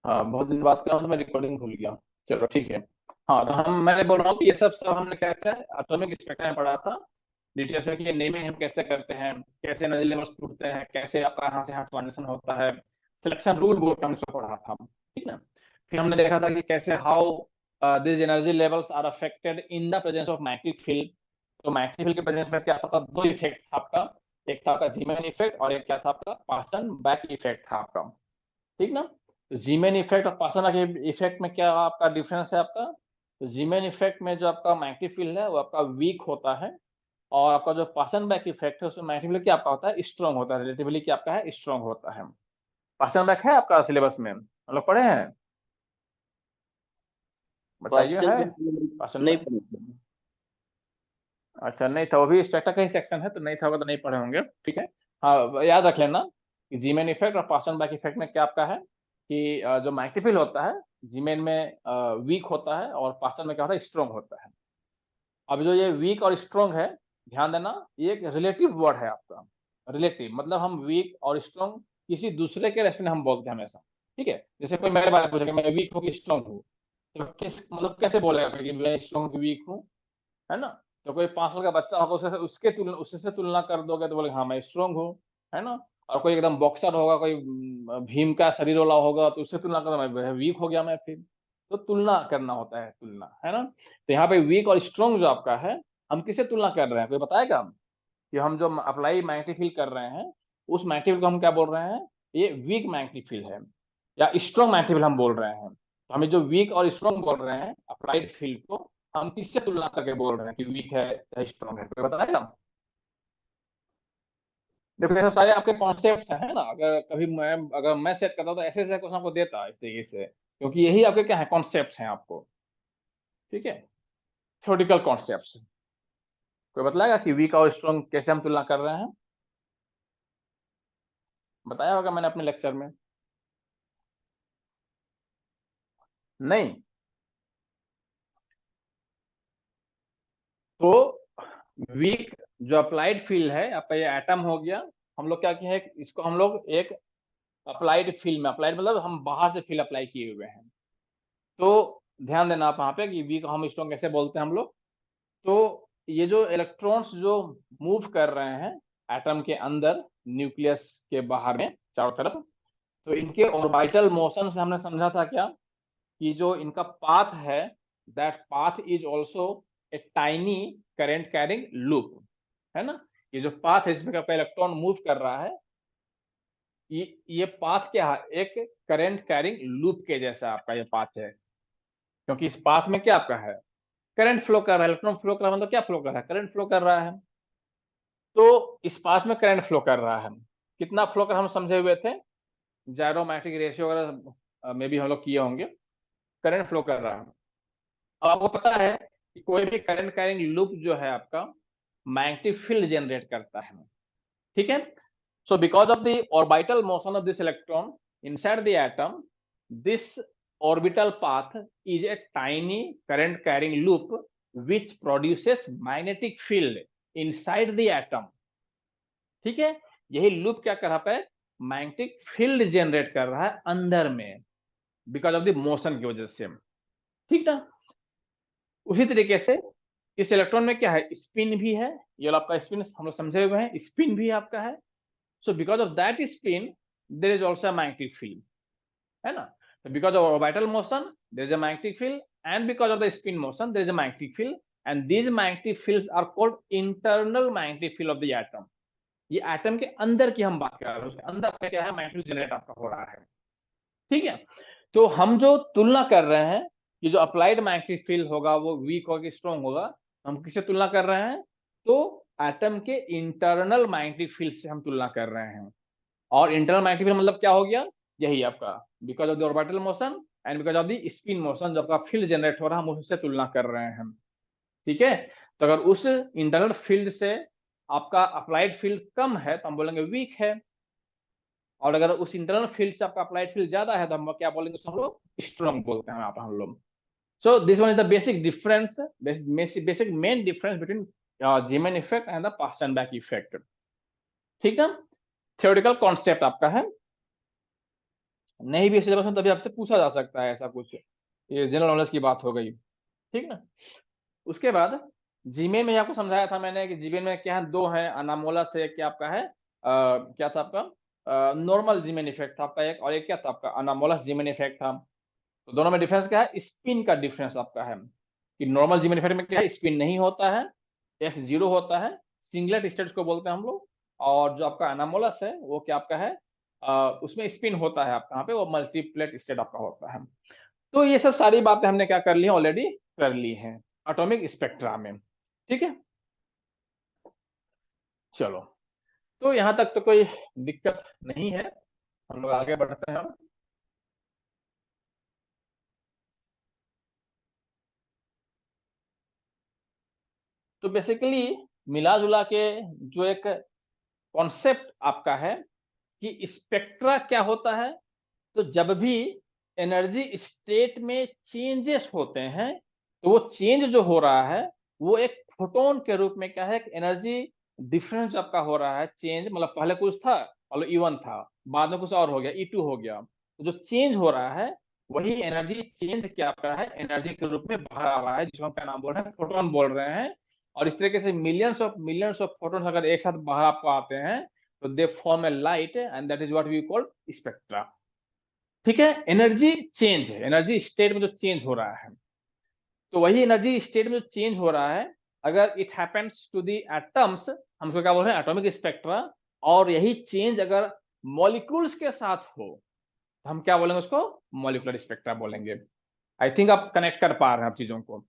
हाँ, बहुत दिन बात कर रहा हूँ तो मैं रिकॉर्डिंग भूल गया। चलो ठीक है। हाँ, तो मैं बोल रहा हूँ कि ये सब सब हमने क्या क्या एटॉमिक स्पेक्ट्रम में पढ़ा था डिटेल्स में, कि ये नेमिंग हम कैसे करते हैं, कैसे एनर्जी लेवल्स टूटते हैं, कैसे आपका यहाँ से यहाँ ट्रांजिशन होता है, सिलेक्शन रूल बोर्ड का हमने सब पढ़ा था, ठीक है। फिर हमने देखा था कि कैसे how this energy levels are affected in the presence of magnetic field. तो मैग्नेटिक फील्ड के प्रेजेंस में क्या था, दो इफेक्ट था आपका। एक था आपका जीमैन इफेक्ट और एक क्या था आपका पार्सन बैक इफेक्ट था आपका, ठीक ना। तो जीमेन इफेक्ट और पासना के इफेक्ट में क्या आपका डिफरेंस है आपका। तो जीमेन इफेक्ट में जो आपका मैग्नेटिक फील्ड है वो आपका वीक होता है, और आपका जो पासन बैक इफेक्ट है उसमें मैग्नेटिक फील्ड क्या आपका होता है, स्ट्रांग होता है, रिलेटिवली क्या आपका है, स्ट्रांग होता है। पासन बैक है आपका सिलेबस में, मतलब पढ़े हैं, बताइए क्वेश्चन है पासन नहीं बैक। पढ़े। अच्छा, नहीं था, वो भी स्पेक्ट्रा का ही सेक्शन है, तो नहीं था होगा तो नहीं पढ़े होंगे, ठीक है। हाँ, याद रख लेना कि जीमेन इफेक्ट और पासन बैक इफेक्ट में क्या आपका है कि जो मैग्नेटिक फील्ड होता है जीमेन में वीक होता है, और पासन में क्या होता है, स्ट्रांग होता है। अब जो ये वीक और स्ट्रांग है, ध्यान देना, ये एक रिलेटिव वर्ड है आपका। रिलेटिव मतलब हम वीक और स्ट्रांग किसी दूसरे के रेफरेंस में हम बोलते हैं हमेशा, ठीक है। जैसे कोई मेरे बारे में पूछे कि मैं वीक हूँ कि स्ट्रांग हूँ, तो किस मतलब कैसे बोलेगा कोई कि मैं स्ट्रांग वीक हूँ, है ना। तो कोई 5 साल का बच्चा होगा उससे तुलना कर दोगे तो बोलेगा हाँ मैं स्ट्रांग हूँ, है ना। और कोई एकदम बॉक्सर होगा, कोई भीम का शरीर वाला होगा, तो उससे तुलना कर मैं वीक हो गया मैं फिर। तो तुलना करना होता है, तुलना, है ना। तो यहाँ पे वीक और स्ट्रांग जो आपका है, हम किससे तुलना कर रहे हैं, कोई बताएगा कि हम जो अप्लाई मैग्नेटिक फील्ड कर रहे हैं उस मैग्नेटिक फील्ड को हम क्या बोल रहे हैं, ये वीक मैग्नेटिक फील्ड है, या स्ट्रांग मैग्नेटिक फील्ड हम बोल रहे हैं। तो हमें जो वीक और स्ट्रांग बोल रहे हैं अप्लाइड फील्ड को, हम किससे तुलना करके बोल रहे हैं कि वीक है या स्ट्रांग है, कोई बताएगा। देखो ये सब सारे आपके कॉन्सेप्ट है ना, अगर मैं सेट करता हूँ तो ऐसे ऐसे क्वेश्चन आपको देता है इस तरीके से, क्योंकि यही आपके क्या है, कॉन्सेप्ट हैं आपको, ठीक है, थ्योरेटिकल कॉन्सेप्ट। कोई बताएगा कि वीक और स्ट्रांग कैसे हम तुलना कर रहे हैं, बताया होगा मैंने अपने लेक्चर में। नहीं, तो वीक जो अप्लाइड फील्ड है आपका, ये एटम हो गया, हम लोग क्या किए हैं इसको, हम लोग एक अप्लाइड फील्ड में, अप्लाइड मतलब हम बाहर से फील्ड अप्लाई किए हुए हैं। तो ध्यान देना आप वहां पे कि वीक हम स्ट्रॉन्ग कैसे बोलते हैं हम लोग। तो ये जो इलेक्ट्रॉन्स जो मूव कर रहे हैं एटम के अंदर, न्यूक्लियस के बाहर में चारों तरफ, तो इनके ऑर्बिटल मोशन से हमने समझा था क्या कि जो इनका पाथ है, that path is also a tiny current carrying loop, है ना। ये जो पाथ है इसमें आपका इलेक्ट्रॉन मूव कर रहा है, ये पाथ क्या है, एक करंट कैरिंग लूप के जैसा आपका ये पाथ है, क्योंकि इस पाथ में क्या आपका है, करंट फ्लो कर रहा है, इलेक्ट्रॉन फ्लो कर रहा है, मतलब क्या फ्लो कर रहा है, करंट फ्लो कर रहा है। तो इस पाथ में करंट फ्लो कर रहा है, कितना फ्लो कर हम समझे हुए थे, जायरोमैग्नेटिक रेशियो वगैरह में भी हम लोग किए होंगे, करंट फ्लो कर रहा है। अब आपको पता है कि कोई भी करंट कैरिंग लूप जो है आपका मैग्नेटिक फील्ड जनरेट करता है, ठीक है। So because of the orbital motion of this electron inside the atom, this orbital path is a tiny current carrying loop which produces magnetic field inside the atom, ठीक है। यही loop क्या कर रहा है, मैग्नेटिक फील्ड जनरेट कर रहा है अंदर में, बिकॉज ऑफ द मोशन की वजह से, ठीक ना। उसी तरीके से इस इलेक्ट्रॉन में क्या है, स्पिन भी है, ये आपका स्पिन हम लोग समझे हुए हैं, स्पिन भी आपका है। So because of that spin, there is also a magnetic field, है ना। So because of orbital motion, there is a magnetic field, and because of the spin motion, there is a magnetic field, and these magnetic fields are called internal magnetic field of the atom. ये atom के अंदर की हम बात कर रहे हैं, उसके अंदर पे क्या है, मैग्नेटिक जनरेट आपका हो रहा है, ठीक है। तो हम जो तुलना कर रहे हैं, ये जो अप्लाइड मैग्नेटिक फील्ड होगा वो वीक होगा स्ट्रॉन्ग होगा, हम किससे तुलना कर रहे हैं, तो एटम के इंटरनल मैग्नेटिक फील्ड से हम तुलना कर रहे हैं। और इंटरनल मैग्नेटिक फील्ड मतलब क्या हो गया, यही आपका because of the orbital motion and because of the spin motion जो आपका फील्ड जनरेट हो रहा है, हम उससे तुलना कर रहे हैं, ठीक है। तो अगर उस इंटरनल फील्ड से आपका अप्लाइड फील्ड कम है तो हम बोलेंगे वीक है, और अगर उस इंटरनल फील्ड से आपका अप्लाइड फील्ड ज्यादा है तो हम क्या बोलेंगे, हम लोग स्ट्रॉन्ग बोलते हैं आप हम लोग। So this one is the basic difference, basic main difference between Zeeman effect and the Paschen back effect, ठीक है। थ्योरेटिकल कॉन्सेप्ट आपका है। नहीं भी सिलेबस में तभी आपसे पूछा जा सकता है ऐसा कुछ, ये जनरल नॉलेज की बात हो गई, ठीक ना। उसके बाद जीमेल में आपको समझाया था मैंने कि जीमेल में क्या है, दो है अनामोलस है, क्या आपका है क्या था आपका नॉर्मल जीमेल इफेक्ट था आपका एक, और एक क्या था आपका अनामोलस जीमेल इफेक्ट था। तो दोनों में डिफरेंस क्या है, स्पिन का डिफरेंस आपका है कि नॉर्मल जीमेल इफेक्ट में क्या है, स्पिन नहीं होता है, एस जीरो होता है, सिंगलेट स्टेट्स को बोलते हैं हम लोग। और जो आपका अनामोलस है वो क्या आपका है उसमें स्पिन होता है आपका, यहाँ पे वो मल्टीप्लेट स्टेट आपका होता है। तो ये सब सारी बातें हमने क्या कर ली है, ऑलरेडी कर ली हैं एटॉमिक स्पेक्ट्रा में, ठीक है। चलो, तो यहाँ तक तो कोई दिक्कत नहीं है, हम लोग आगे बढ़ते हैं। तो बेसिकली मिला जुला के जो एक कॉन्सेप्ट आपका है कि स्पेक्ट्रा क्या होता है, तो जब भी एनर्जी स्टेट में चेंजेस होते हैं, तो वो चेंज जो हो रहा है वो एक फोटोन के रूप में क्या है, एक एनर्जी डिफरेंस आपका हो रहा है चेंज, मतलब पहले कुछ था, मतलब E1 था, बाद में कुछ और हो गया, E2 हो गया, तो जो चेंज हो रहा है वही एनर्जी चेंज क्या आपका है, एनर्जी के रूप में बाहर आ रहा है, जिसको हम क्या नाम बोल रहे हैं, फोटोन बोल रहे हैं। और इस तरीके से मिलियंस ऑफ फोटोन अगर एक साथ बाहर आपको आते हैं, तो they form a light and that is what we call spectra, ठीक है। एनर्जी चेंज है, एनर्जी स्टेट में जो चेंज हो रहा है, तो वही एनर्जी स्टेट में जो चेंज हो रहा है, अगर it happens to the atoms, हम उसको क्या बोल रहे हैं, एटॉमिक स्पेक्ट्रा। और यही चेंज अगर मॉलिक्यूल्स के साथ हो, तो हम क्या बोलेंगे उसको, मॉलिकुलर स्पेक्ट्रा बोलेंगे। आई थिंक आप कनेक्ट कर पा रहे हैं आप चीजों को,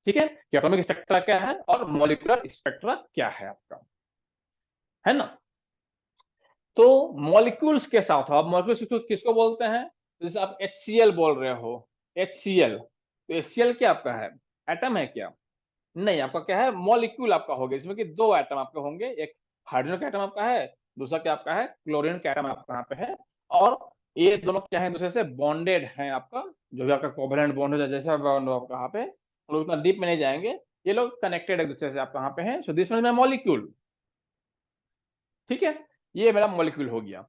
ठीक है, कि एटॉमिक स्पेक्ट्रा क्या है और मॉलिकुलर स्पेक्ट्रा क्या है आपका, है ना। तो मॉलिक्यूल्स के साथ हो, आप मॉलिक्यूल्स किसको बोलते हैं, तो जैसे आप HCl बोल रहे हो, HCl, तो HCl क्या आपका है, एटम है क्या, नहीं, आपका क्या है, मॉलिक्यूल आपका हो गया, इसमें कि दो एटम आपके होंगे, एक हाइड्रोजन का एटम आपका है, दूसरा क्या आपका है, क्लोरीन का एटम आपका यहाँ पे है। और ये दोनों क्या है, दूसरे से बॉन्डेड है आपका, जो भी आपका कोवलेंट बॉन्ड हो जाए, जैसा बॉन्ड हो आपका यहाँ पे, हम लोग उतना डीप में नहीं जाएंगे, ये लोग कनेक्टेड एक दूसरे से आपका यहाँ पे है, सो दिस मींस मॉलिक्यूल, ठीक है। ये मेरा मॉलिक्यूल हो गया।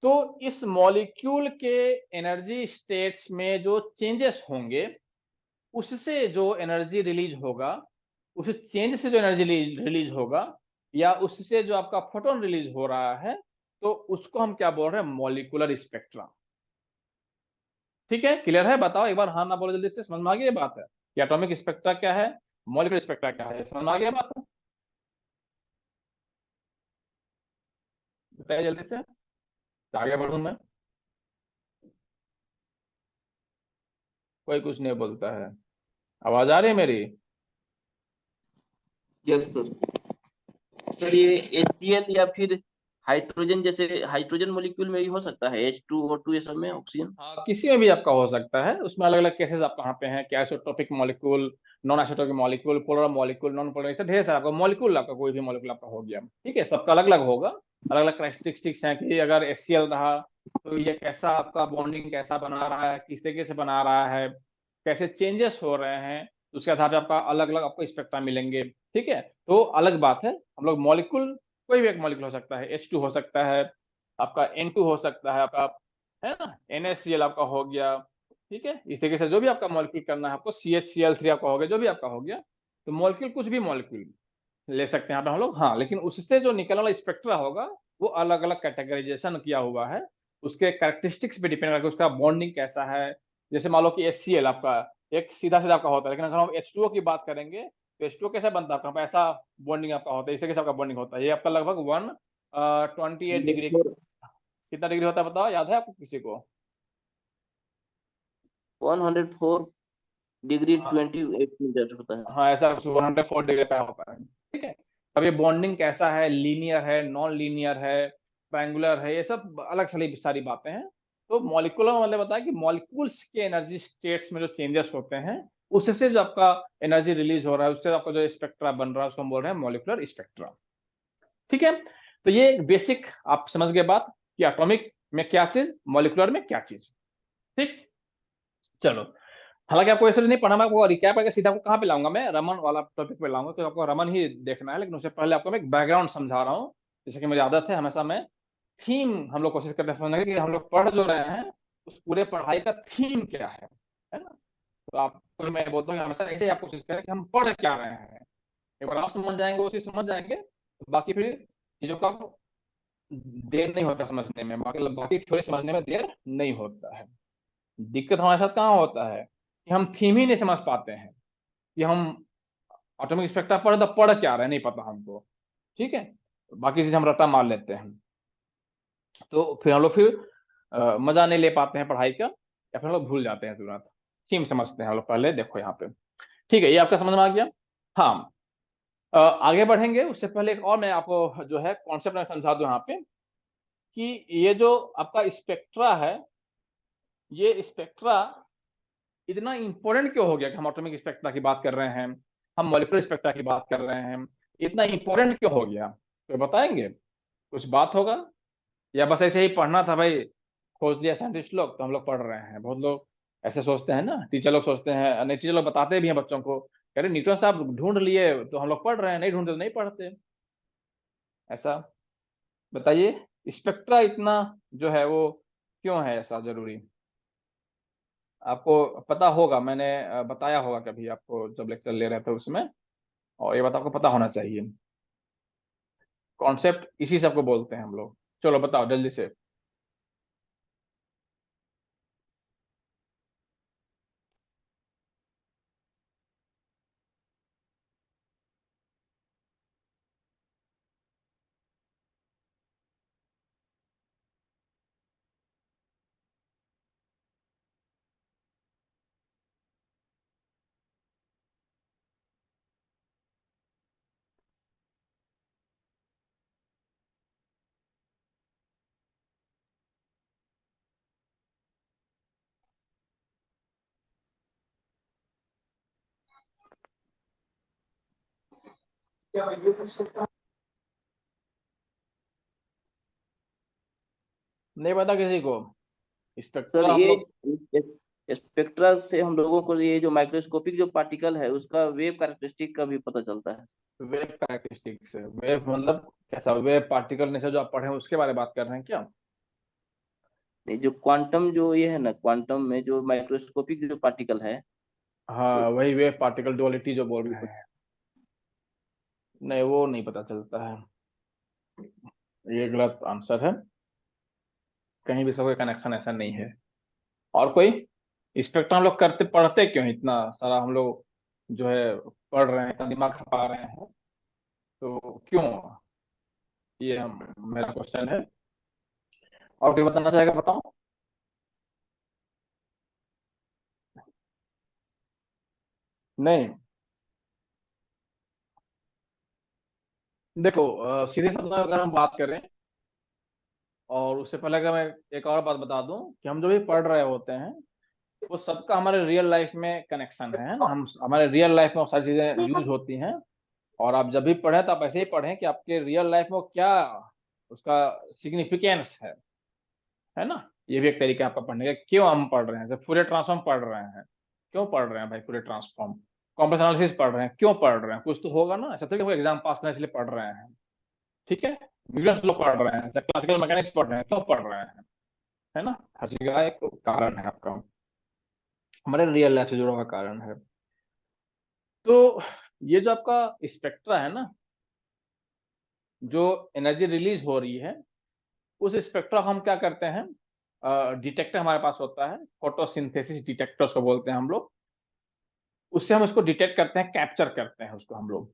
तो इस मॉलिक्यूल के एनर्जी स्टेट्स में जो चेंजेस होंगे, उससे जो एनर्जी रिलीज होगा, उस चेंज से जो एनर्जी रिलीज होगा, या उससे जो आपका फोटोन रिलीज हो रहा है, तो उसको हम क्या बोल रहे हैं, मॉलिक्यूलर स्पेक्ट्रा, ठीक है। क्लियर है, बताओ एक बार हाँ ना बोलो जल्दी से, समझ में आ गई ये बात है कि एटॉमिक स्पेक्ट्रा क्या है, मॉलिक्यूलर स्पेक्ट्रा क्या है, समझ में आ गई बात है, बताइए जल्दी से, आगे बढ़ूं मैं। कोई कुछ नहीं बोलता है, आवाज आ रही है मेरी। Yes sir. सर ये HCl या फिर हाइड्रोजन, जैसे हाइड्रोजन मॉलिक्यूल में भी हो सकता है, H2O2 ये सब में ऑक्सीजन। हाँ, किसी में भी आपका हो सकता है, उसमें अलग अलग केसेस आपका यहाँ पे हैं कि isotopic molecule, non isotopic molecule, polar molecule, non polar, ऐसे ढेर सारा आपका मॉलिक्यूल, आपका कोई भी मॉलिक्यूल आपका हो गया, ठीक है, सबका अलग अलग होगा, अलग अलग कैरेक्टरिस्टिक्स हैं कि अगर HCl रहा तो ये कैसा आपका बॉन्डिंग कैसा बना रहा है, किस तरीके से बना रहा है, कैसे चेंजेस हो रहे हैं, उसके आधार पर आपका अलग अलग आपको स्पेक्ट्रा मिलेंगे, ठीक है। तो अलग बात है, हम लोग मॉलिक्यूल, कोई भी एक मॉलिक्यूल हो सकता है, H2 हो सकता है आपका, N2 हो सकता है आपका, है ना, NaCl आपका हो गया, ठीक है, इस तरीके से जो भी आपका मॉलिक्यूल करना है आपको, CHCl3 आपका हो गया, जो भी आपका हो गया, तो मॉलिक्यूल कुछ भी मॉलिक्यूल ले सकते हैं यहाँ पे हम लोग, हाँ, लेकिन उससे जो निकलने वाला स्पेक्ट्रा होगा वो अलग अलग कैटेगराइजेशन किया हुआ है, उसके कैरेक्टरिस्टिक्स पे डिपेंड करके उसका बॉन्डिंग कैसा है। जैसे मान लो कि HCl आपका एक सीधा सीधा आपका होता है, लेकिन अगर हम H2O की बात करेंगे, तो H2O कैसे बनता है आपका, ऐसा बॉन्डिंग आपका होता है, इस तरीके से आपका बॉन्डिंग होता है, ये आपका लगभग 128 डिग्री, कितना डिग्री होता है बताओ, याद है आपको किसी को। 104 डिग्री 28 मिनट होता है। हाँ, ऐसा 104 डिग्री का होता है, ठीक है। अब ये बॉन्डिंग कैसा है, लीनियर है, नॉन लीनियर है, ट्रायंगुलर है, ये सब अलग सारी सारी बातें हैं। तो मॉलिक्यूलर मतलब बताया कि मॉलिक्यूल्स के एनर्जी स्टेट्स में जो चेंजेस होते हैं, उससे जो आपका एनर्जी रिलीज हो रहा है, उससे आपका जो स्पेक्ट्रा बन रहा है, उसको हम बोल रहे हैं मॉलिक्यूलर स्पेक्ट्रा, ठीक है। तो ये बेसिक आप समझ गए बात कि एटॉमिक में क्या चीज, मॉलिक्यूलर में क्या चीज, ठीक। चलो, हालांकि आपको ऐसे नहीं पढ़ा, मैं आपको रिकैप करके सीधा आपको कहाँ पे लाऊंगा, मैं रमन वाला टॉपिक पे लाऊंगा, तो आपको रमन ही देखना है, लेकिन उससे पहले आपको मैं एक बैकग्राउंड समझा रहा हूँ, जैसे कि मेरी आदत है हमेशा मैं थीम हम लोग कोशिश करते हैं समझने की, कि हम लोग पढ़ जो रहे हैं उस पूरे पढ़ाई का थीम क्या है ना। तो आपको मैं बोलता हूँ हमेशा ऐसे ही आप कोशिश करें कि हम पढ़ क्या रहे हैं। एक बार आप समझ जाएंगे, उसी समझ जाएंगे, तो बाकी फिर चीजों का देर नहीं होता समझने में, बाकी बाकी थोड़ी समझने में देर नहीं होता है। दिक्कत हमारे साथ कहाँ होता है कि हम थीम ही नहीं समझ पाते हैं, कि हम ऑटोमेटिक स्पेक्ट्रा पढ़ तो पढ़ क्या रहे हैं, नहीं पता हमको। ठीक है, बाकी चीज हम रट्टा मार लेते हैं, तो फिर हम लोग फिर मजा नहीं ले पाते हैं पढ़ाई का, या फिर हम लोग भूल जाते हैं तुरंत। थीम समझते हैं हम लोग पहले, देखो यहाँ पे। ठीक है, ये आपका समझ में आ गया। हाँ, आगे बढ़ेंगे उससे पहले एक और मैं आपको जो है कॉन्सेप्ट में समझा दूं यहाँ पे, कि ये जो आपका स्पेक्ट्रा है, ये स्पेक्ट्रा इतना इंपॉर्टेंट क्यों हो गया, कि हम एटॉमिक स्पेक्ट्रा की बात कर रहे हैं, हम मॉलिक्यूलर स्पेक्ट्रा की बात कर रहे हैं, इतना इंपॉर्टेंट क्यों हो गया, तो बताएंगे, कुछ बात होगा, या बस ऐसे ही पढ़ना था भाई, खोज दिया साइंटिस्ट लोग तो हम लोग पढ़ रहे हैं। बहुत लोग ऐसे सोचते हैं ना, टीचर लोग सोचते हैं, नहीं टीचर लोग बताते भी हैं बच्चों को, कह रहे न्यूटन साहब ढूंढ लिए तो हम लोग पढ़ रहे हैं, नहीं ढूंढते तो नहीं पढ़ते। ऐसा बताइए, स्पेक्ट्रा इतना जो है वो क्यों है ऐसा जरूरी, आपको पता होगा, मैंने बताया होगा कभी आपको जब लेक्चर ले रहे थे उसमें, और ये बात आपको पता होना चाहिए। कॉन्सेप्ट इसी सबको बोलते हैं हम लोग। चलो बताओ जल्दी से। नहीं पता किसी को सर स्पेक्ट्रा हम लोग। ये स्पेक्ट्रा से हम लोगों को ये जो माइक्रोस्कोपिक जो पार्टिकल है उसका वेव कैरेक्टरिस्टिक का भी पता चलता है। वेव कैरेक्टरिस्टिक्स, वेव मतलब कैसा, वेव पार्टिकल ने से जो आप पढ़े हैं उसके बारे में बात कर रहे हैं क्या? ये जो क्वांटम जो ये है ना, क्वांटम में जो माइक्रोस्कोपिक जो पार्टिकल है हाँ, तो वही वेव पार्टिकल डुअलिटी जो बोल ये रहे हैं। नहीं, वो नहीं पता चलता है, ये गलत आंसर है, कहीं भी सबका कनेक्शन ऐसा नहीं है। और कोई, स्पेक्ट्रम हम लोग करते पढ़ते क्यों हैं? इतना सारा हम लोग जो है पढ़ रहे हैं, इतना दिमाग खपा रहे हैं, तो क्यों, ये हम मेरा क्वेश्चन है। और कोई बताना चाहेगा, बताओ। नहीं, देखो सीधे शब्द में अगर हम बात करें, और उससे पहले अगर मैं एक और बात बता दूं, कि हम जो भी पढ़ रहे होते हैं वो सबका हमारे रियल लाइफ में कनेक्शन है ना, हम हमारे रियल लाइफ में वो सारी चीजें यूज होती हैं। और आप जब भी पढ़ें तो आप ऐसे ही पढ़ें कि आपके रियल लाइफ में वो क्या उसका सिग्निफिकेंस है ना। ये भी एक तरीका है आपका पढ़ने का, क्यों हम पढ़ रहे हैं, जैसे फूरियर ट्रांसफॉर्म पढ़ रहे हैं, क्यों पढ़ रहे हैं भाई फूरियर ट्रांसफॉर्म, कॉम्प्लेक्स एनालिसिस पढ़ रहे हैं, क्यों पढ़ रहे हैं, कुछ तो होगा ना, ऐसा तो कि एग्जाम पास करने इसलिए पढ़ रहे हैं। ठीक है, न्यूटन लॉ पढ़ रहे हैं, क्लासिकल मैकेनिक्स पढ़ रहे हैं, क्यों पढ़ रहे हैं, है ना। हर चीज का एक कारण है आपका, हमारे रियल लाइफ से जुड़ा हुआ कारण है। तो ये जो आपका स्पेक्ट्रा है ना, जो एनर्जी रिलीज हो रही है, उस स्पेक्ट्रा को हम क्या करते हैं, डिटेक्टर हमारे पास होता है, फोटोसिंथेसिस डिटेक्टर उसको बोलते हैं हम लोग। उससे हम उसको डिटेक्ट करते हैं, कैप्चर करते हैं उसको हम लोग।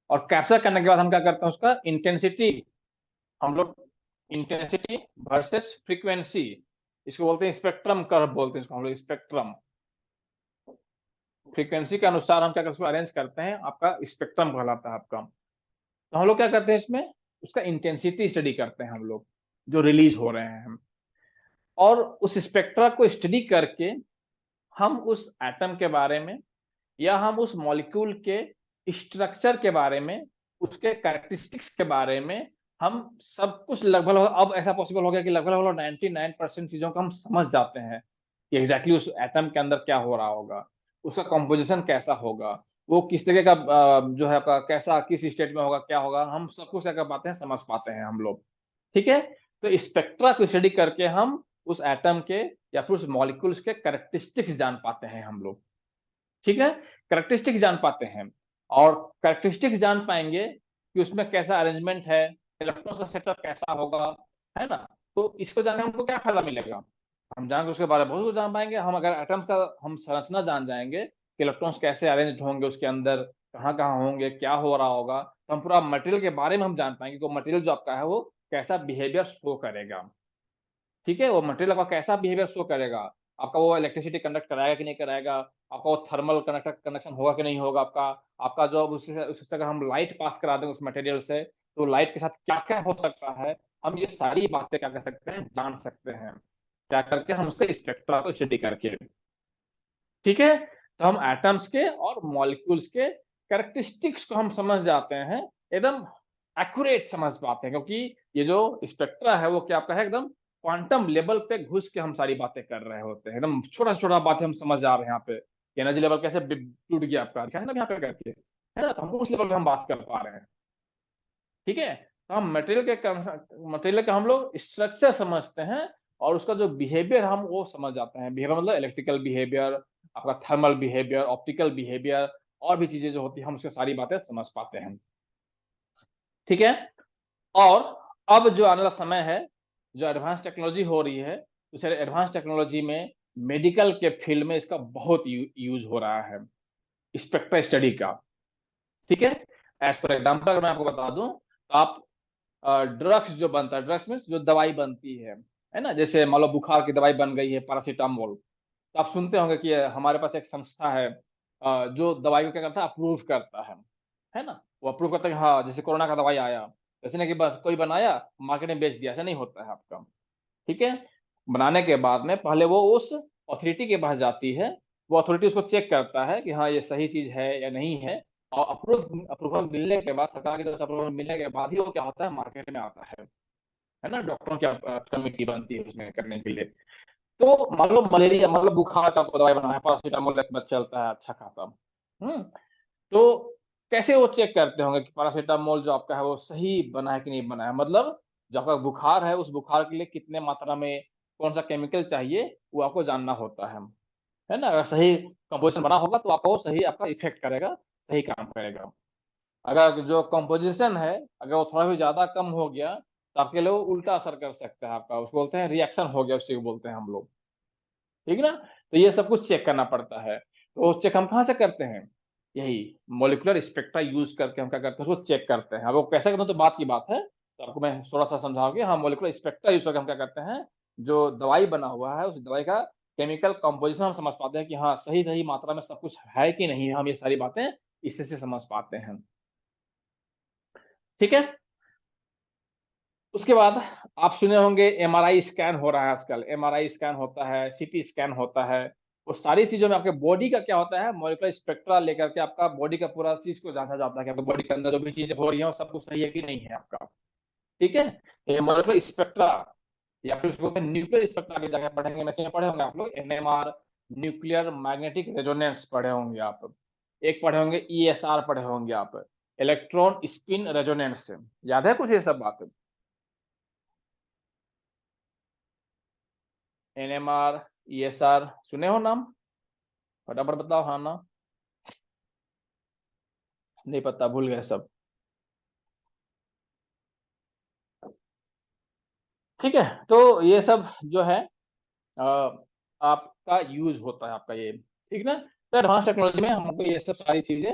और कैप्चर करने के बाद हम क्या करते हैं, उसका इंटेंसिटी हम लोग, इंटेंसिटी वर्सेस फ्रीक्वेंसी, इसको बोलते हैं स्पेक्ट्रम कर्व, बोलते हैं इसको हम लोग स्पेक्ट्रम। फ्रीक्वेंसी के अनुसार हम क्या करते हैं, अरेंज करते हैं, आपका स्पेक्ट्रम कहलाता है आपका। तो हम लोग क्या करते हैं इसमें, उसका इंटेंसिटी स्टडी करते हैं हम लोग, जो रिलीज हो रहे हैं। और उस स्पेक्ट्रा को स्टडी करके हम उस एटम के बारे में, या हम उस मॉलिक्यूल के स्ट्रक्चर के बारे में, उसके कैरेक्टरिस्टिक्स के बारे में, हम सब कुछ लगभग लगभग, अब ऐसा पॉसिबल हो गया कि लगभग लगभग 99% चीजों को हम समझ जाते हैं, कि एग्जैक्टली उस एटम के अंदर क्या हो रहा होगा, उसका कॉम्पोजिशन कैसा होगा, वो किस तरह का जो है आपका कैसा किस स्टेट में होगा, क्या होगा, हम सब कुछ क्या कर पाते हैं, समझ पाते हैं हम लोग। ठीक है, तो स्पेक्ट्रा को स्टडी करके हम उस एटम के या फिर उस मॉलिक्यूल्स के कैरेक्टरिस्टिक्स जान पाते हैं हम लोग। ठीक है, कैरेक्टरिस्टिक्स जान पाते हैं, और कैरेक्टरिस्टिक्स जान पाएंगे कि उसमें कैसा अरेंजमेंट है, इलेक्ट्रॉन का सेटअप कैसा होगा, है ना। तो इसको जानने हमको क्या फायदा मिलेगा, हम जान के उसके बारे में बहुत कुछ जान पाएंगे। हम अगर एटम्स का हम संरचना जान जाएंगे कि इलेक्ट्रॉन्स कैसे अरेंज होंगे उसके अंदर, कहाँ कहाँ होंगे, क्या हो रहा होगा, तो हम पूरा मटेरियल के बारे में हम जान पाएंगे कि वो मटेरियल जो आपका है वो कैसा बिहेवियर शो करेगा। ठीक है, वो मटेरियल आपका कैसा बिहेवियर शो करेगा, आपका वो इलेक्ट्रिसिटी कंडक्ट कराएगा कि नहीं कराएगा, आपका वो थर्मल कनेक्शन होगा कि नहीं होगा, आपका आपका जो उससे अगर हम लाइट पास करा दें उस मटेरियल से, तो लाइट के साथ क्या क्या हो सकता है, हम ये सारी बातें क्या कर सकते हैं, जान सकते हैं, क्या करके, हम उसके स्पेक्ट्रा को स्टडी करके। ठीक है, तो हम एटम्स के और मॉलिक्यूल्स के कैरेक्टरिस्टिक्स को हम समझ जाते हैं, एकदम एक्यूरेट समझ पाते हैं, क्योंकि ये जो स्पेक्ट्रा है वो क्या आपका है, एकदम क्वांटम लेवल पे घुस के हम सारी बातें कर रहे होते हैं, एकदम छोटा छोटा बातें हम समझ जा रहे हैं यहाँ पे, एनर्जी लेवल कैसे टूट गया आपका, है ना यहाँ पे करके, है ना, तो हम उस लेवल पे हम बात कर पा रहे हैं। ठीक है, तो हम मटेरियल का हम लोग स्ट्रक्चर समझते हैं, और उसका जो बिहेवियर हम वो समझ जाते हैं। बिहेवियर मतलब इलेक्ट्रिकल बिहेवियर, आपका थर्मल बिहेवियर, ऑप्टिकल बिहेवियर, और भी चीजें जो होती है हम उसकी सारी बातें समझ पाते हैं। ठीक है, और अब जो आने वाला समय है, जो एडवांस टेक्नोलॉजी हो रही है, उस एडवांस टेक्नोलॉजी में मेडिकल के फील्ड में इसका बहुत यूज हो रहा है, स्पेक्ट्रा स्टडी का। ठीक है, एज फॉर एग्जाम्पल मैं आपको बता दूं, तो आप ड्रग्स जो बनता है, ड्रग्स मीन्स जो दवाई बनती है ना, जैसे मान लो बुखार की दवाई बन गई है पैरासीटामोल, तो आप सुनते होंगे कि हमारे पास एक संस्था है जो दवाई को क्या करता है, अप्रूव करता है ना, वो अप्रूव करता है कि हाँ, जैसे कोरोना का दवाई आया, ऐसे नहीं कि बस कोई बनाया मार्केट में बेच दिया, ऐसा नहीं होता है आपका। ठीक है, बनाने के बाद में पहले वो उस अथॉरिटी के पास जाती है, वो अथॉरिटी उसको चेक करता है कि हाँ ये सही चीज है या नहीं है, और अप्रूवल मिलने के बाद, सरकार की तरफ से अप्रूवल मिलने के बाद ही वो क्या होता है, मार्केट में आता है ना, डॉक्टरों की कमेटी बनती है उसमें करने के लिए। तो मान लो मलेरिया, मतलब बुखार का आपको दवाई बना है, पैरासीटामोल एक बार चलता है अच्छा खासा, हम्म, तो कैसे वो चेक करते होंगे कि पैरासीटामोल जो आपका है वो सही बना है कि नहीं बना है, मतलब जो आपका बुखार है उस बुखार के लिए कितने मात्रा में कौन सा केमिकल चाहिए वो आपको जानना होता है ना। अगर सही कंपोजिशन बना होगा तो आपको वो सही आपका इफेक्ट करेगा, सही काम करेगा। अगर जो कंपोजिशन है अगर वो थोड़ा भी ज्यादा कम हो गया तो आपके लिए वो उल्टा असर कर सकता है आपका, उसको बोलते हैं रिएक्शन हो गया, उसी को बोलते हैं हम लोग। ठीक है ना, तो ये सब कुछ चेक करना पड़ता है, तो चेक हम कहाँ से करते हैं, यही मोलिकुलर स्पेक्ट्रा यूज करके हम क्या करते हैं, उसको चेक करते हैं। अब वो कैसे करते हैं तो बात की बात है, तो आपको मैं थोड़ा सा समझाऊंगी। हाँ, मोलिकुलर स्पेक्ट्रा यूज करके हम क्या करते हैं, जो दवाई बना हुआ है उस दवाई का केमिकल कंपोजिशन हम समझ पाते हैं कि हाँ सही सही मात्रा में सब कुछ है कि नहीं, हम ये सारी बातें इससे से समझ पाते हैं। ठीक है, उसके बाद आप सुने होंगे एमआरआई स्कैन हो रहा है आजकल, एमआरआई स्कैन होता है, सीटी स्कैन होता है, वो सारी चीजों में आपके बॉडी का क्या होता है, मॉलिक्यूलर स्पेक्ट्रा लेकर के आपका बॉडी का पूरा चीज को जांचा जाता है कि आपके बॉडी के अंदर जो भी चीजें हो रही है वो सब कुछ सही है कि नहीं है आपका। ठीक है, ये मॉलिक्यूलर स्पेक्ट्रा, या फिर उसको न्यूक्लियर स्पेक्ट्रा की जगह पढ़ेंगे, मैसेज में पढ़े होंगे आप लोग एनएमआर, न्यूक्लियर मैग्नेटिक रेजोनेंस पढ़े होंगे आप, एक पढ़े होंगे ईएसआर पढ़े होंगे आप, इलेक्ट्रॉन स्पिन रेजोनेंस, याद है कुछ ये सब बात, एनएमआर, ईएसआर सुने हो नाम, फटाफट बताओ हाँ ना, नहीं पता, भूल गए सब। ठीक है, तो ये सब जो है अ, आपका यूज होता है आपका ये, ठीक ना। तो एडवांस टेक्नोलॉजी में हमको ये सब सारी चीजें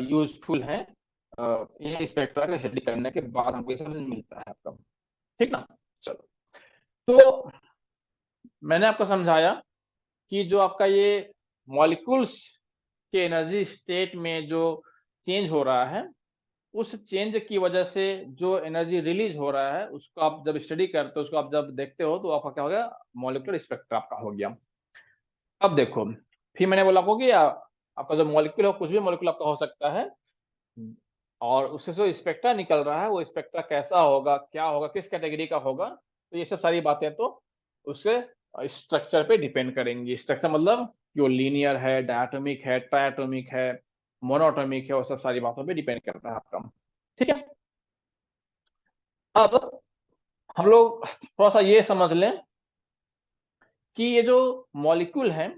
यूजफुल हैं, ये स्पेक्ट्रा का स्टडी करने के बाद हमको ये सब मिलता है आपका। ठीक ना, चलो, तो मैंने आपको समझाया कि जो आपका ये मॉलिक्यूल्स के एनर्जी स्टेट में जो चेंज हो रहा है, उस चेंज की वजह से जो एनर्जी रिलीज हो रहा है उसको आप जब स्टडी करते हो, उसको आप जब देखते हो तो आपका क्या हो गया, मॉलिक्यूलर स्पेक्ट्रा आपका हो गया। अब देखो, फिर मैंने बोला आपको कि आपका जो मॉलिक्यूल हो, कुछ भी मॉलिक्यूल आपका हो सकता है, और उससे जो स्पेक्ट्रा निकल रहा है वो स्पेक्ट्रा कैसा होगा, क्या होगा, किस कैटेगरी का होगा, तो ये सब सारी बातें तो उससे स्ट्रक्चर पे डिपेंड करेंगी। स्ट्रक्चर मतलब कि वो लीनियर है, डायटोमिक है, ट्रायटोमिक है, मोनोटोमिक है, वो सब सारी बातों पे डिपेंड करता है आपका। ठीक है, अब हम लोग थोड़ा सा ये समझ लें कि ये जो मॉलिक्यूल है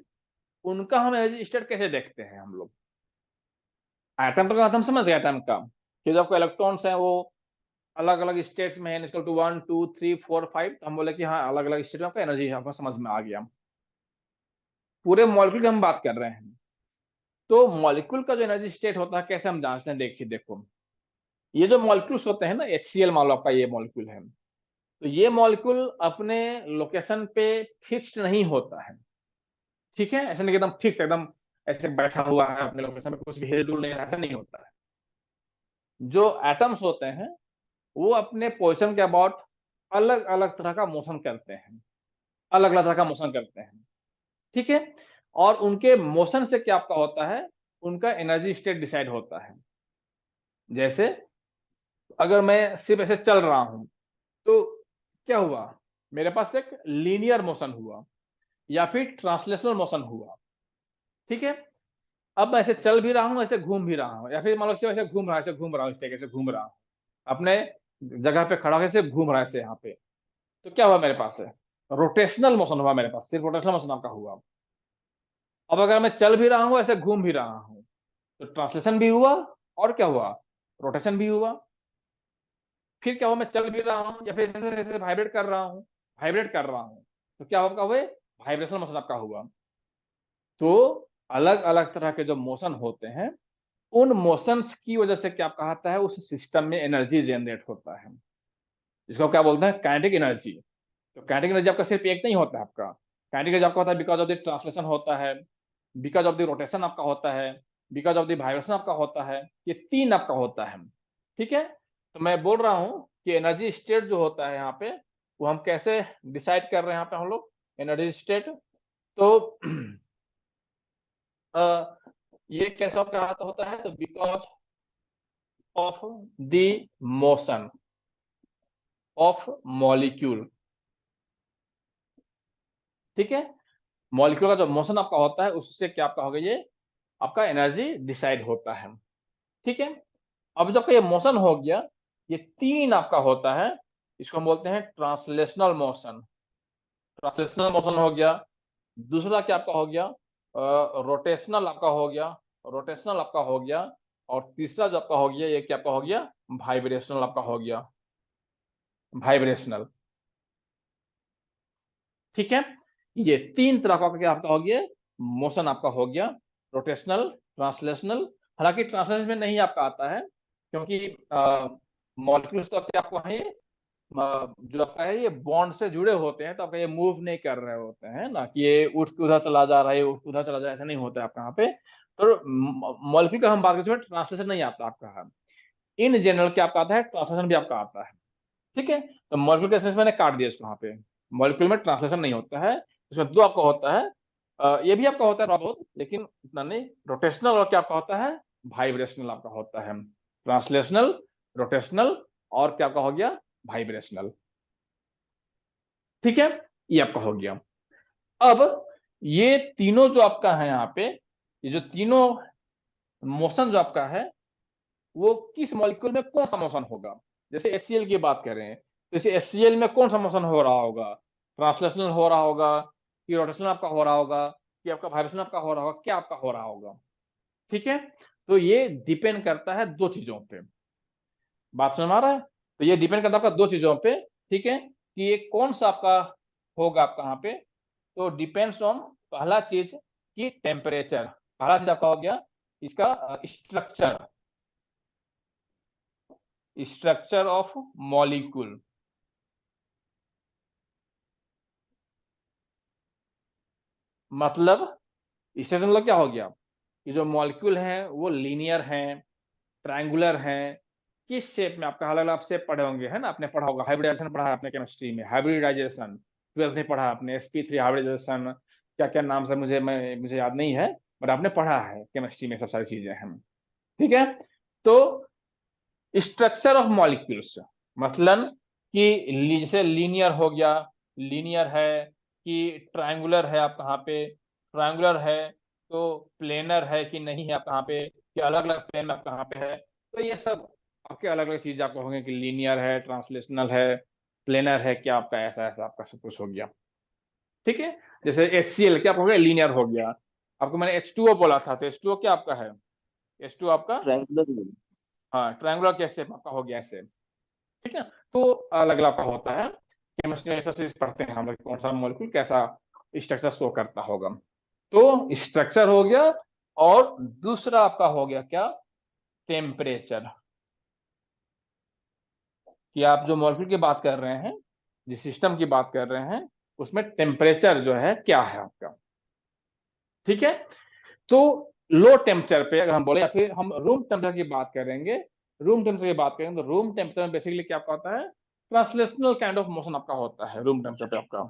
उनका हम एनर्जी स्टेट कैसे देखते हैं हम लोग। एटम का बात हम समझ गए, एटम का कि जो आपको इलेक्ट्रॉन्स हैं वो अलग अलग स्टेट्स में है, टू 1 2 3 4 5, तो हम बोले कि हाँ अलग अलग स्टेट में आपका एनर्जी आपको समझ में आ गया। पूरे मॉलिक्यूल की हम बात कर रहे हैं, तो मॉलिक्यूल का जो एनर्जी स्टेट होता है कैसे हम जांचते हैं, देखिए देखो ये जो मॉलिक्यूल्स होते हैं ना, HCl मान लो आपका ये मॉलिक्यूल है, तो ये मॉलिक्यूल अपने लोकेशन पे फिक्स्ड नहीं होता है। ठीक है, ऐसा नहीं कि एकदम फिक्स एकदम ऐसे बैठा हुआ है अपने लोकेशन पे, कुछ भी हिल डुल नहीं रहा, ऐसा नहीं होता है। जो एटम्स होते हैं वो अपने पोजीशन के अबाउट अलग अलग तरह का मोशन करते हैं, अलग अलग तरह का मोशन करते हैं। ठीक है, और उनके मोशन से क्या आपका होता है, उनका एनर्जी स्टेट डिसाइड होता है। जैसे अगर मैं सिर्फ ऐसे चल रहा हूं तो क्या हुआ, मेरे पास एक लीनियर मोशन हुआ या फिर ट्रांसलेशनल मोशन हुआ। ठीक है, अब मैं ऐसे चल भी रहा हूं, ऐसे घूम भी रहा हूं, या फिर मान लो ऐसे घूम रहा है, ऐसे घूम रहा हूं, इस तरीके से घूम रहा हूं अपने जगह पे खड़ा होकर, ऐसे घूम रहा है ऐसे यहाँ पे, तो क्या हुआ मेरे पास है, रोटेशनल मोशन हुआ मेरे पास, सिर्फ रोटेशनल मोशन आपका हुआ। अब अगर मैं चल भी रहा हूं, ऐसे घूम भी रहा हूं, तो ट्रांसलेशन भी हुआ और क्या हुआ, रोटेशन भी हुआ। फिर क्या हुआ, मैं चल भी रहा हूँ या फिर जैसे जैसे वाइब्रेट कर रहा हूँ, वाइब्रेट कर रहा हूँ, तो क्या आपका हुए, वाइब्रेशनल मोशन आपका हुआ। तो अलग अलग तरह के जो मोशन होते हैं, उन मोशंस की वजह से क्या कहता है, उस सिस्टम में एनर्जी जनरेट होता है, जिसको क्या बोलते हैं, काइनेटिक एनर्जी। तो काइनेटिक एनर्जी आपका सिर्फ एक नहीं होता है आपका, काइनेटिक एनर्जी आपका होता है बिकॉज ऑफ द ट्रांसलेशन होता है, बिकॉज ऑफ द रोटेशन आपका होता है, बिकॉज ऑफ द वाइब्रेशन आपका होता है, ये तीन आपका होता है। ठीक है, तो मैं बोल रहा हूं कि एनर्जी स्टेट जो होता है यहाँ पे, वो हम कैसे डिसाइड कर रहे हैं यहाँ पे हम लोग एनर्जी स्टेट। तो अ, ये कैसे आपका हाथ होता है, तो because of the motion of molecule. ठीक है, मॉलिक्यूल का जो मोशन आपका होता है उससे क्या आपका होगा, ये आपका एनर्जी डिसाइड होता है। ठीक है, अब जब ये मोशन हो गया, ये तीन आपका होता है, इसको हम बोलते हैं ट्रांसलेशनल मोशन। ट्रांसलेशनल मोशन हो गया, दूसरा क्या आपका हो गया, रोटेशनल आपका हो गया, रोटेशनल आपका हो गया, और तीसरा जो आपका हो गया, ये क्या आपका हो गया, वाइब्रेशनल आपका हो गया, वाइब्रेशनल। ठीक है, ये तीन तरह का क्या आपका हो गया, मोशन आपका हो गया, रोटेशनल, ट्रांसलेशनल। हालांकि ट्रांसलेशन में नहीं आपका आता है, क्योंकि मॉलिक्यूल्स तो आपके आपको है, जो आपका है ये बॉन्ड से जुड़े होते हैं, तो आपका ये मूव नहीं कर रहे होते हैं ना, कि ये उठ के उधर चला जा रहा है, उठ के उधर चला जा रहा है, ऐसा नहीं होता है आपका यहाँ पे। तो मॉलिक्यूल का हम बात करते हैं, ट्रांसलेशन नहीं आता आपका, इन जनरल क्या आपका आता है, ट्रांसलेशन भी आपका आता है। ठीक है, तो मॉलिक्यूल के सेंस मैंने काट दिया इसको यहाँ पे, मॉलिक्यूल में ट्रांसलेशन नहीं होता है, इसमें दो आपका होता है। ये भी आपका होता है थोड़ा बहुत, लेकिन इतना नहीं। रोटेशनल और क्या आपका होता है, वाइब्रेशनल आपका होता है। ट्रांसलेशनल, रोटेशनल, और क्या आपका हो गया, वाइब्रेशनल। ठीक है, ये आपका हो गया। अब ये तीनों जो आपका है यहाँ पे, ये जो तीनों मोशन जो आपका है, वो किस मॉलिक्यूल में कौन सा मोशन होगा। जैसे HCl की बात कर रहे हैं, तो जैसे HCl में कौन सा मोशन हो रहा होगा, ट्रांसलेशनल हो रहा होगा, कि रोटेशनल आपका हो रहा होगा, कि आपका वाइब्रेशनल आपका हो रहा होगा, क्या आपका हो रहा होगा। ठीक है, तो ये डिपेंड करता है दो चीजों पे। बात समझ में आ रहा है, तो ये डिपेंड करता है आपका दो चीजों पे। ठीक है, कि ये कौन सा आपका होगा आपका यहाँ पे, तो डिपेंड्स ऑन, पहला चीज की टेम्परेचर, पहला चीज आपका हो गया इसका स्ट्रक्चर, स्ट्रक्चर ऑफ मॉलिक्यूल। मतलब इससे मतलब क्या हो गया, कि जो मॉलिक्यूल है वो लीनियर है, ट्रायंगुलर है, किस शेप में, आपका अलग अलग शेप पढ़े होंगे, है ना, आपने पढ़ा होगा, हाइब्रिडाइजेशन पढ़ा है आपने केमिस्ट्री में, हाइब्रिडाइजेशन 12th में पढ़ा आपने, sp3 हाइब्रिडाइजेशन, क्या क्या नाम से मुझे याद नहीं है, बट आपने पढ़ा है केमिस्ट्री में, सब सारी चीजें हैं। ठीक है, तो स्ट्रक्चर ऑफ मॉलिक्यूल्स, मतलब कि जैसे लीनियर हो गया, लीनियर है, कि ट्रायंगुलर है आप कहाँ पे, ट्रायंगुलर है, तो प्लेनर है कि नहीं है आप कहाँ पे, कि अलग अलग प्लेन में आप कहाँ पे है। तो ये सब आपके अलग अलग चीज आपको होंगे, कि लीनियर है, ट्रांसलेशनल है, प्लेनर है क्या आपका, ऐसा ऐसा आपका सब कुछ हो गया। ठीक है, जैसे HCl क्या हो गया, लीनियर हो गया। आपको मैंने H2O बोला था, तो H2O क्या आपका है, H2O आपका, ट्रायंगुलर। हाँ ट्रायंगुलर कैसे आपका हो गया ऐसे। ठीक है, तो अलग अलग का होता है। केमिस्ट्री में ऐसा चीज पढ़ते हैं हम लोग, कौन सा मॉलिक्यूल कैसा स्ट्रक्चर शो करता होगा। तो स्ट्रक्चर हो गया, और दूसरा आपका हो गया क्या, टेम्परेचर। कि आप जो मॉलिक्यूल की बात कर रहे हैं, जिस सिस्टम की बात कर रहे हैं, उसमें टेम्परेचर जो है क्या है आपका। ठीक है, तो लो टेम्परेचर पे अगर हम बोले, या फिर हम रूम टेम्परेचर की बात करेंगे, रूम टेम्परेचर की बात करेंगे, तो रूम टेम्परेचर में बेसिकली क्या आपका होता है, ट्रांसलेशनल काइंड ऑफ मोशन आपका होता है रूम टेम्परेचर पे आपका।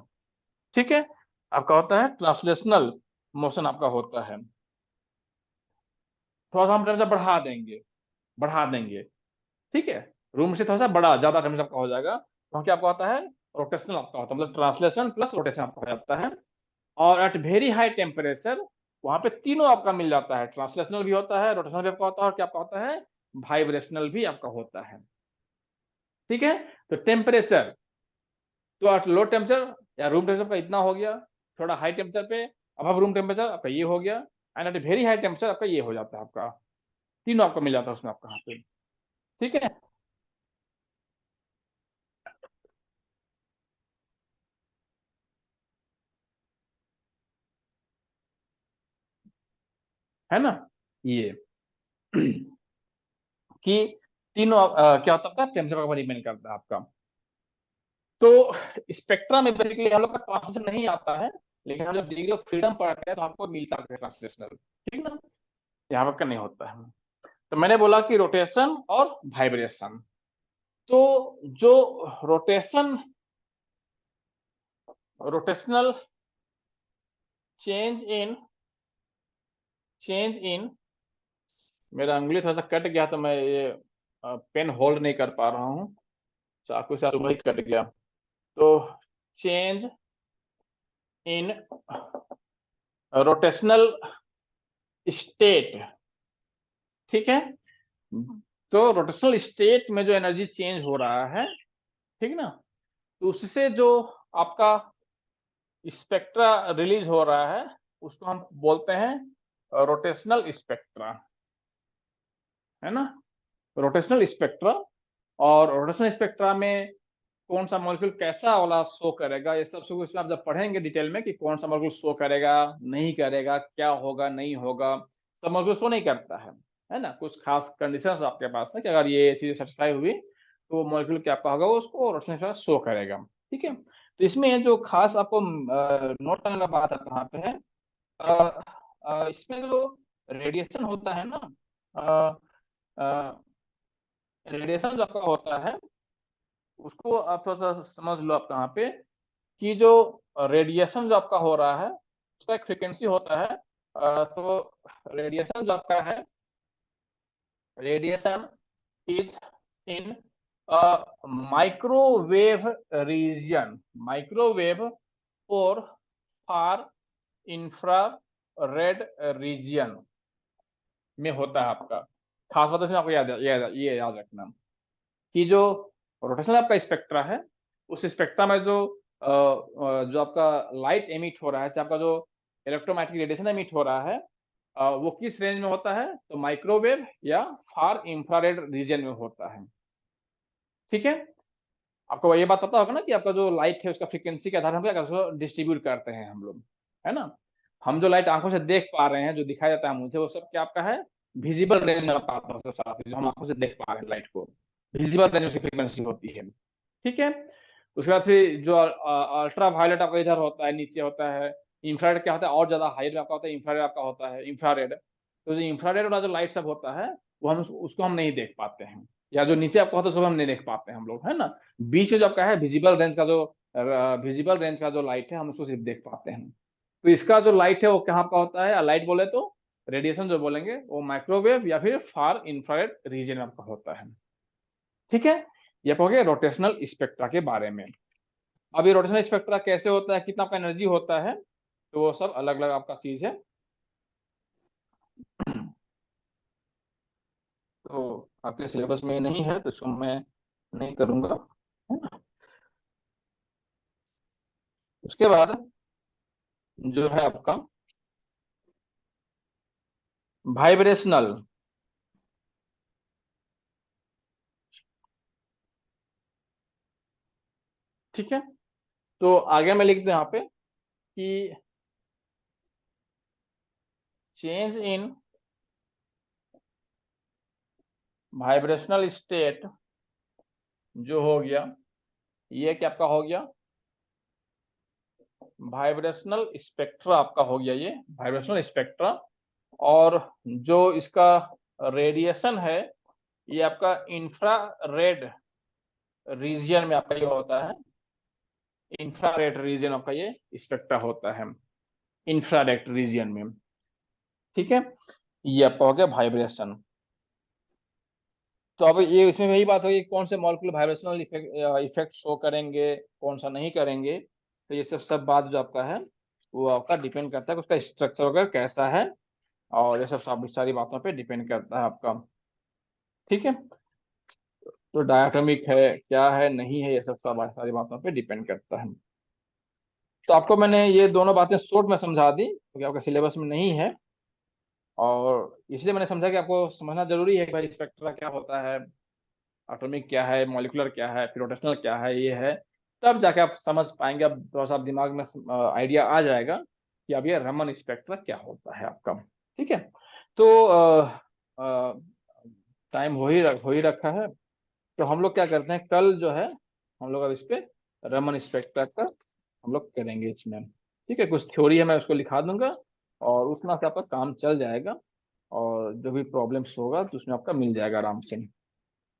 ठीक है, आपका होता है ट्रांसलेशनल मोशन आपका होता है। थोड़ा सा हम टेम्परेचर बढ़ा देंगे। ठीक है, रूम से थोड़ा सा बड़ा ज्यादा टेम्परेचर आपका हो जाएगा, तो क्या आपका होता है, रोटेशनल आपका होता है, मतलब ट्रांसलेशन प्लस रोटेशन आपका हो जाता है। और एट वेरी हाई टेम्परेचर वहां पे तीनों आपका मिल जाता है, ट्रांसलेशनल भी होता है, रोटेशनल भी आपका होता है, और क्या आपका होता है, वाइब्रेशनल भी आपका होता है। ठीक है, तो टेम्परेचर, तो एट लो टेम्परेचर या रूम टेम्परेचर का इतना हो गया, थोड़ा हाई टेम्परेचर पे अब रूम टेम्परेचर आपका ये हो गया, and at very high temperature आपका ये हो जाता है आपका, तीनों आपको मिल जाता है उसमें आपका यहाँ पे। ठीक है ना ये कि तीनों क्या होता है आपका, टेम्परेचर पर डिपेंड करता है आपका। तो स्पेक्ट्रा में बेसिकली हम लोग का ट्रांसलेशन नहीं आता है, लेकिन हम जब डिग्री ऑफ फ्रीडम पढ़ते हैं तो हमको मिलता है ट्रांसलेशनल। ठीक ना, यहाँ पर नहीं होता है। तो मैंने बोला कि रोटेशन और वाइब्रेशन। तो जो rotation, rotational change in, change in, मेरा उंगली थोड़ा सा कट गया तो मैं ये पेन होल्ड नहीं कर पा रहा हूँ, चाकू से वही कट गया। तो चेंज इन रोटेशनल स्टेट। ठीक है, तो रोटेशनल स्टेट में जो एनर्जी चेंज हो रहा है, ठीक ना, तो उससे जो आपका स्पेक्ट्रा रिलीज हो रहा है, उसको हम बोलते हैं रोटेशनल स्पेक्ट्रा, है ना, रोटेशनल स्पेक्ट्रा। और रोटेशनल स्पेक्ट्रा में कौन सा मॉलिक्यूल कैसा वाला शो करेगा, ये सब कुछ आप जब पढ़ेंगे डिटेल में कि कौन सा मॉलिक्यूल शो करेगा, नहीं करेगा, क्या होगा नहीं होगा, सब मॉलिक्यूल शो नहीं करता है ना, कुछ खास कंडीशंस आपके पास है कि अगर ये चीजें सेटिस्फाई हुई तो वो मॉलिक्यूल क्या आपका होगा, वो उसको रोटेशनल शो करेगा। ठीक है, तो इसमें जो खास आपको नोट करने का बात है कहाँ पे है, इसमें जो रेडिएशन होता है ना, रेडिएशन जो आपका होता है, उसको आप थोड़ा सा समझ लो आप कहाँ पे, कि जो रेडिएशन जो आपका हो रहा है उसका एक फ्रीक्वेंसी होता है। तो रेडिएशन जो आपका है, radiation is in microwave region, microwave और फार इंफ्रा रेड रीजन में होता है आपका। खास बात इसमें आपको ये याद रखना कि जो रोटेशनल आपका स्पेक्ट्रा है, उस स्पेक्ट्रा में जो आपका लाइट एमिट हो रहा है, चाहे आपका जो इलेक्ट्रोमैग्नेटिक रेडिएशन एमिट हो रहा है, वो किस रेंज में होता है, तो माइक्रोवेव या फार इंफ्रारेड रीजन में होता है। ठीक है, आपको ये बात पता होगा ना कि आपका जो लाइट है उसका फ्रीक्वेंसी के आधार पर हम डिस्ट्रीब्यूट करते हैं हम लोग, है ना। हम जो लाइट आंखों से देख पा रहे हैं, जो दिखाई देता है मुझे, वो सब क्या आपका है, विजिबल रेंज में आता है, सब सारा चीज जो हम आंखों से देख पा रहे हैं लाइट को, विजिबल रेंज उसकी फ्रीक्वेंसी होती है। ठीक है, उसके बाद फिर जो अल्ट्रा वायलेट आपका इधर होता है, नीचे होता है। इंफ्रारेड क्या होता है, और ज्यादा हाई में आपका होता है, इंफ्रारेड आपका होता है, इंफ्रारेड। तो जो इंफ्रारेड वाला जो लाइट सब होता है, वो हम उसको हम नहीं देख पाते हैं, या जो नीचे आपका होता है उसको हम नहीं देख पाते हैं हम लोग, है ना। बीच में जो आपका है विजिबल रेंज का, जो विजिबल रेंज का जो लाइट है, हम उसको सिर्फ देख पाते हैं। तो इसका जो लाइट है वो कहाँ का होता है, लाइट बोले तो रेडिएशन जो बोलेंगे वो माइक्रोवेव या फिर फार इंफ्रारेड रीजन आपका होता है। ठीक है, ये हो गया रोटेशनल स्पेक्ट्रा के बारे में। अब ये रोटेशनल स्पेक्ट्रा कैसे होता है, कितना आपका एनर्जी होता है, तो वो सब अलग अलग आपका चीज है। तो आपके सिलेबस में नहीं है तो इसको मैं नहीं करूंगा, है ना। उसके बाद जो है आपका वाइब्रेशनल, ठीक है। तो आगे मैं लिख दूं यहाँ पे कि चेंज इन वाइब्रेशनल स्टेट जो हो गया, ये क्या आपका हो गया, वाइब्रेशनल स्पेक्ट्रा आपका हो गया, ये वाइब्रेशनल स्पेक्ट्रा। और जो इसका रेडिएशन है, ये आपका इंफ्रारेड रीजन में आपका ये होता है, इंफ्रारेड रीजन आपका ये स्पेक्ट्रा होता है, इंफ्रारेड रीजन में, ठीक है। ये आपका हो गया वाइब्रेशन। तो अब ये इसमें वही बात होगी कौन से मॉलिक्यूल वाइब्रेशनल इफेक्ट शो करेंगे, कौन सा नहीं करेंगे। तो ये सब सब बात जो आपका है वो आपका डिपेंड करता है कि उसका स्ट्रक्चर वगैरह कैसा है, और ये सब सारी बातों पे डिपेंड करता है आपका, ठीक है। तो डायटोमिक है क्या है नहीं है, ये सब सारी बातों पे डिपेंड करता है। तो आपको मैंने ये दोनों बातें शॉर्ट में समझा दी क्योंकि आपका सिलेबस में नहीं है, और इसलिए मैंने समझा कि आपको समझना जरूरी है कि भाई स्पेक्ट्रा क्या होता है, एटॉमिक क्या है, मॉलिक्यूलर क्या है, फिर रोटेशनल क्या है, ये है। तब जाके आप समझ पाएंगे, अब थोड़ा सा आप दिमाग में आइडिया आ जाएगा कि अब ये रमन स्पेक्ट्रा क्या होता है आपका, ठीक है। तो टाइम हो ही रखा है। तो हम लोग क्या करते हैं, कल जो है हम लोग अब इस पे रमन स्पेक्ट्रा का हम लोग करेंगे इसमें, ठीक है। कुछ थ्योरी है मैं उसको लिखा दूंगा, और उतना से आपका काम चल जाएगा, और जो भी प्रॉब्लम्स होगा तो उसमें आपका मिल जाएगा आराम से,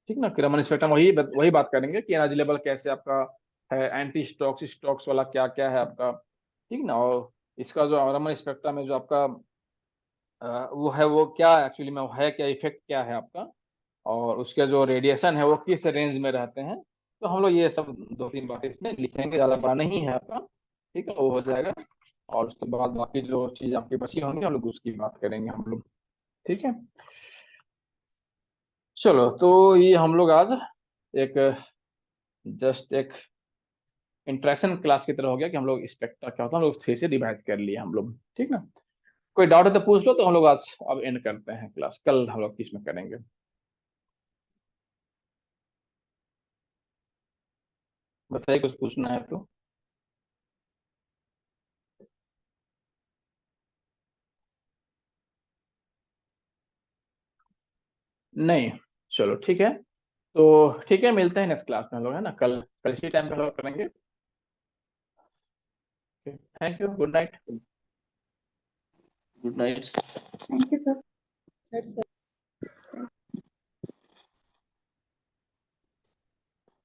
ठीक ना। कि रमन स्पेक्ट्रम वही बात करेंगे कि एनर्जी लेवल कैसे आपका है, एंटी स्टॉक्स स्टॉक्स वाला क्या क्या है आपका, ठीक ना। और इसका जो रमन स्पेक्ट्रम में जो आपका वो है वो क्या एक्चुअली में है, क्या इफेक्ट क्या है आपका, और उसके जो रेडिएशन है वो किस रेंज में रहते हैं। तो हम लोग ये सब दो तीन बातें इसमें लिखेंगे, ज़्यादा बड़ा नहीं है आपका, ठीक है, वो हो जाएगा। और उसके बाद बाकी जो चीज़ आपकी बची होंगी हम लोग उसकी बात करेंगे हम लोग, ठीक है। चलो, तो ये हम लोग आज एक जस्ट एक इंटरेक्शन क्लास की तरह हो गया कि हम लोग स्पेक्ट्रा क्या होता है हम लोग थ्री से डिवाइड कर लिए हम लोग, ठीक ना। कोई डाउट है तो पूछ लो, तो हम लोग आज अब एंड करते हैं क्लास, कल हम लोग किस में करेंगे। बताइए, कुछ पूछना है तो। नहीं, चलो ठीक है। तो ठीक है, मिलते हैं नेक्स्ट क्लास में हम लोग, है ना, कल कल इसी टाइम पे हम लोग करेंगे। Thank you, good night. Good night. Thank you sir.